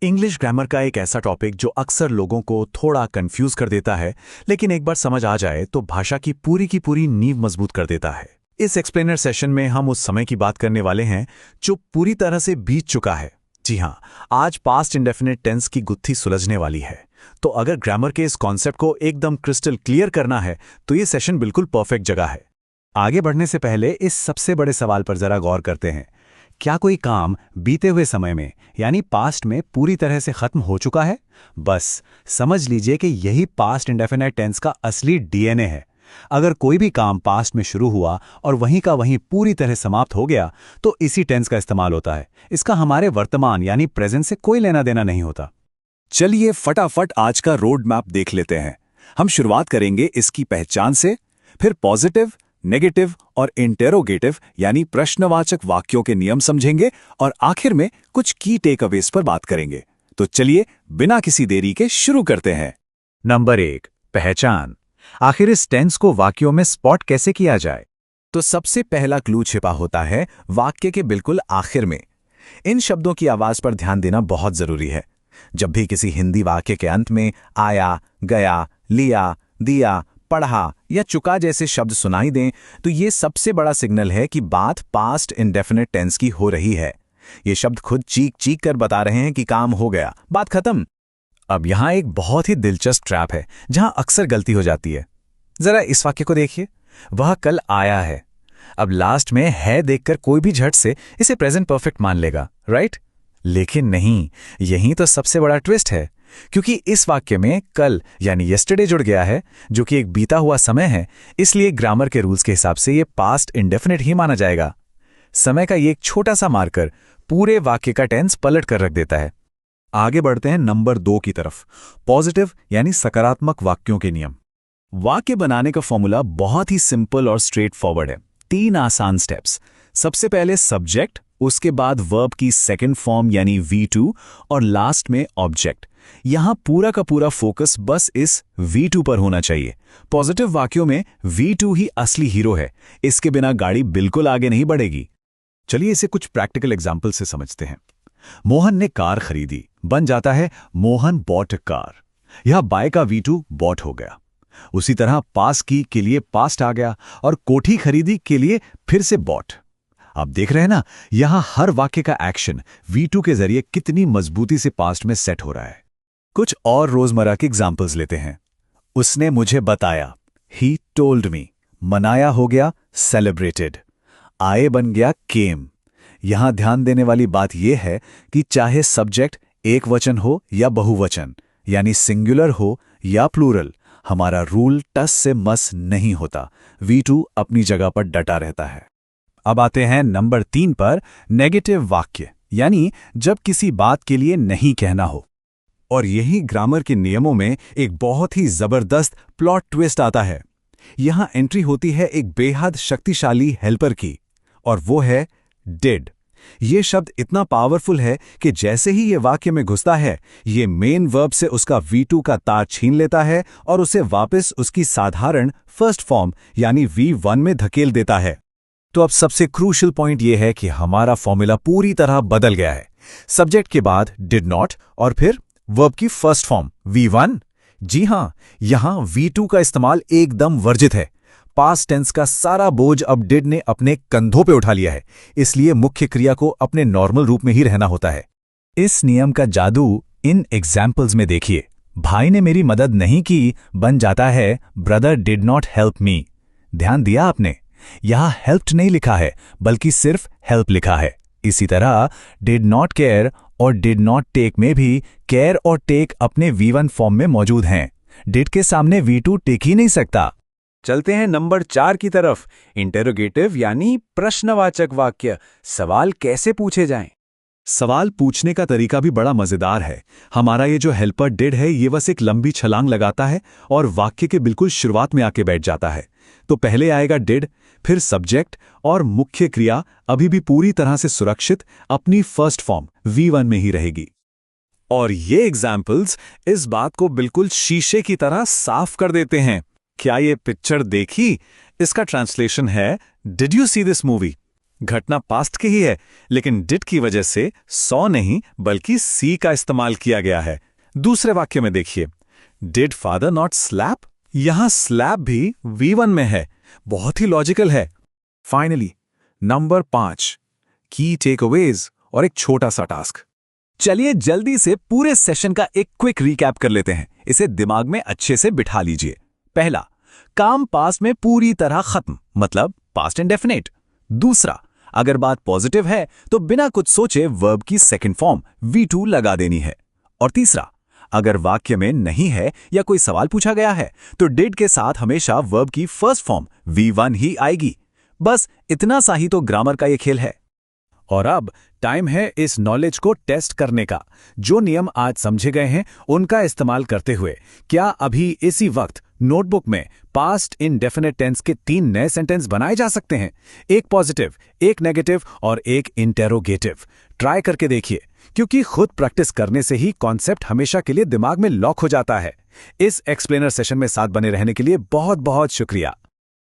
English grammar का एक ऐसा टॉपिक जो अक्सर लोगों को थोड़ा कंफ्यूज कर देता है, लेकिन एक बार समझ आ जाए तो भाषा की पूरी नींव मजबूत कर देता है। इस एक्सप्लेनर सेशन में हम उस समय की बात करने वाले हैं जो पूरी तरह से बीत चुका है। जी हाँ, आज पास्ट इंडेफिनिट टेंस की गुत्थी सुलझने वाली है। तो अगर ग्रामर के इस कॉन्सेप्ट को एकदम क्रिस्टल क्लियर करना है तो ये सेशन बिल्कुल परफेक्ट जगह है। आगे बढ़ने से पहले इस सबसे बड़े सवाल पर जरा गौर करते हैं। क्या कोई काम बीते हुए समय में यानी पास्ट में पूरी तरह से खत्म हो चुका है? बस समझ लीजिए कि यही पास्ट इंडेफिनिट टेंस का असली डीएनए है। अगर कोई भी काम पास्ट में शुरू हुआ और वहीं का वहीं पूरी तरह समाप्त हो गया तो इसी टेंस का इस्तेमाल होता है। इसका हमारे वर्तमान यानी प्रेजेंट से कोई लेना देना नहीं होता। चलिए फटाफट आज का रोड मैप देख लेते हैं। हम शुरुआत करेंगे इसकी पहचान से, फिर पॉजिटिव, नेगेटिव और इंटेरोगेटिव यानी प्रश्नवाचक वाक्यों के नियम समझेंगे और आखिर में कुछ की टेकअवेज पर बात करेंगे। तो चलिए बिना किसी देरी के शुरू करते हैं। नंबर 1, पहचान। आखिर इस टेंस को वाक्यों में स्पॉट कैसे किया जाए? तो सबसे पहला क्लू छिपा होता है वाक्य के बिल्कुल आखिर में। इन शब्दों की आवाज पर ध्यान देना बहुत जरूरी है। जब भी किसी हिंदी वाक्य के अंत में आया, गया, लिया, दिया, पढ़ा या चुका जैसे शब्द सुनाई दें तो ये सबसे बड़ा सिग्नल है कि बात पास्ट इंडेफिनिट टेंस की हो रही है। ये शब्द खुद चीख चीख कर बता रहे हैं कि काम हो गया, बात खत्म। अब यहां एक बहुत ही दिलचस्प ट्रैप है जहां अक्सर गलती हो जाती है। जरा इस वाक्य को देखिए, वह कल आया है। अब लास्ट में है देखकर कोई भी झट से इसे प्रेजेंट परफेक्ट मान लेगा, राइट? लेकिन नहीं, यही तो सबसे बड़ा ट्विस्ट है, क्योंकि इस वाक्य में कल यानी यस्टरडे जुड़ गया है, जो कि एक बीता हुआ समय है। इसलिए ग्रामर के रूल्स के हिसाब से ये पास्ट इंडेफिनिट ही माना जाएगा। समय का ये एक छोटा सा मार्कर पूरे वाक्य का टेंस पलट कर रख देता है। आगे बढ़ते हैं नंबर 2 की तरफ, पॉजिटिव यानी सकारात्मक वाक्यों के नियम। वाक्य बनाने का फॉर्मूला बहुत ही सिंपल और स्ट्रेट फॉरवर्ड है। 3 आसान स्टेप्स। सबसे पहले सब्जेक्ट, उसके बाद वर्ब की सेकंड फॉर्म यानी V2 और लास्ट में ऑब्जेक्ट। यहां पूरा का पूरा फोकस बस इस V2 पर होना चाहिए। पॉजिटिव वाक्यों में V2 ही असली हीरो है। इसके बिना गाड़ी बिल्कुल आगे नहीं बढ़ेगी। चलिए इसे कुछ प्रैक्टिकल एग्जाम्पल से समझते हैं। मोहन ने कार खरीदी, बन जाता है मोहन बॉट अ कार। यह बाय का V2 बॉट हो गया। उसी तरह पास की के लिए पास्ट आ गया और कोठी खरीदी के लिए फिर से बॉट। आप देख रहे हैं ना, यहां हर वाक्य का एक्शन V2 के जरिए कितनी मजबूती से पास्ट में सेट हो रहा है। कुछ और रोजमर्रा के एग्जाम्पल्स लेते हैं। उसने मुझे बताया, ही टोल्ड मी। मनाया हो गया सेलिब्रेटेड। आए बन गया केम। यहां ध्यान देने वाली बात यह है कि चाहे सब्जेक्ट एक वचन हो या बहुवचन, यानी सिंगुलर हो या प्लूरल, हमारा रूल टस से मस नहीं होता। V2 अपनी जगह पर डटा रहता है। अब आते हैं नंबर 3 पर, नेगेटिव वाक्य, यानी जब किसी बात के लिए नहीं कहना हो। और यही ग्रामर के नियमों में एक बहुत ही जबरदस्त प्लॉट ट्विस्ट आता है। यहां एंट्री होती है एक बेहद शक्तिशाली हेल्पर की, और वो है डिड। ये शब्द इतना पावरफुल है कि जैसे ही ये वाक्य में घुसता है, ये मेन वर्ब से उसका V2 का तार छीन लेता है और उसे वापस उसकी साधारण फर्स्ट फॉर्म यानी V1 में धकेल देता है। तो अब सबसे क्रूशियल पॉइंट यह है कि हमारा फॉर्मूला पूरी तरह बदल गया है। सब्जेक्ट के बाद डिड नॉट और फिर वर्ब की फर्स्ट फॉर्म V1। जी हां, यहां V2 का इस्तेमाल एकदम वर्जित है। पास्ट टेंस का सारा बोझ अब डिड ने अपने कंधों पे उठा लिया है, इसलिए मुख्य क्रिया को अपने नॉर्मल रूप में ही रहना होता है। इस नियम का जादू इन एग्जाम्पल्स में देखिए। भाई ने मेरी मदद नहीं की, बन जाता है brother did not help me. ध्यान दिया आपने? यहां हेल्प्ड नहीं लिखा है, बल्कि सिर्फ हेल्प लिखा है। इसी तरह डिड नॉट केयर और डिड नॉट टेक में भी केयर और टेक अपने V1 फॉर्म में मौजूद हैं। डिड के सामने V2 टिक ही नहीं सकता। चलते हैं नंबर 4 की तरफ, इंटेरोगेटिव यानी प्रश्नवाचक वाक्य। सवाल कैसे पूछे जाएं? सवाल पूछने का तरीका भी बड़ा मजेदार है। हमारा ये जो हेल्पर डिड है, ये बस एक लंबी छलांग लगाता है और वाक्य के बिल्कुल शुरुआत में आके बैठ जाता है। तो पहले आएगा डिड, फिर सब्जेक्ट और मुख्य क्रिया अभी भी पूरी तरह से सुरक्षित अपनी फर्स्ट फॉर्म V1 में ही रहेगी। और ये एग्जाम्पल्स इस बात को बिल्कुल शीशे की तरह साफ कर देते हैं। क्या ये पिक्चर देखी? इसका ट्रांसलेशन है, did you see this movie? घटना पास्ट की ही है, लेकिन डिड की वजह से सॉ नहीं बल्कि सी का इस्तेमाल किया गया है। दूसरे वाक्य में देखिए, डिड फादर नॉट स्लैप? यहां स्लैप भी V1 में है। बहुत ही लॉजिकल है। फाइनली नंबर 5, की टेकअवेज और एक छोटा सा टास्क। चलिए जल्दी से पूरे सेशन का एक क्विक रिकैप कर लेते हैं। इसे दिमाग में अच्छे से बिठा लीजिए। पहला, काम पास्ट में पूरी तरह खत्म, मतलब पास्ट इंडेफिनिट। दूसरा, अगर बात पॉजिटिव है तो बिना कुछ सोचे वर्ब की सेकंड फॉर्म V2 लगा देनी है। और तीसरा, अगर वाक्य में नहीं है या कोई सवाल पूछा गया है तो डिड के साथ हमेशा वर्ब की फर्स्ट फॉर्म V1 ही आएगी। बस इतना सा ही तो ग्रामर का ये खेल है। और अब टाइम है इस नॉलेज को टेस्ट करने का। जो नियम आज समझे गए हैं उनका इस्तेमाल करते हुए क्या अभी इसी वक्त नोटबुक में पास्ट इंडेफिनिट टेंस के 3 नए सेंटेंस बनाए जा सकते हैं? एक पॉजिटिव, एक नेगेटिव और एक इंटेरोगेटिव। ट्राई करके देखिए, क्योंकि खुद प्रैक्टिस करने से ही कॉन्सेप्ट हमेशा के लिए दिमाग में लॉक हो जाता है। इस एक्सप्लेनर सेशन में साथ बने रहने के लिए बहुत बहुत शुक्रिया।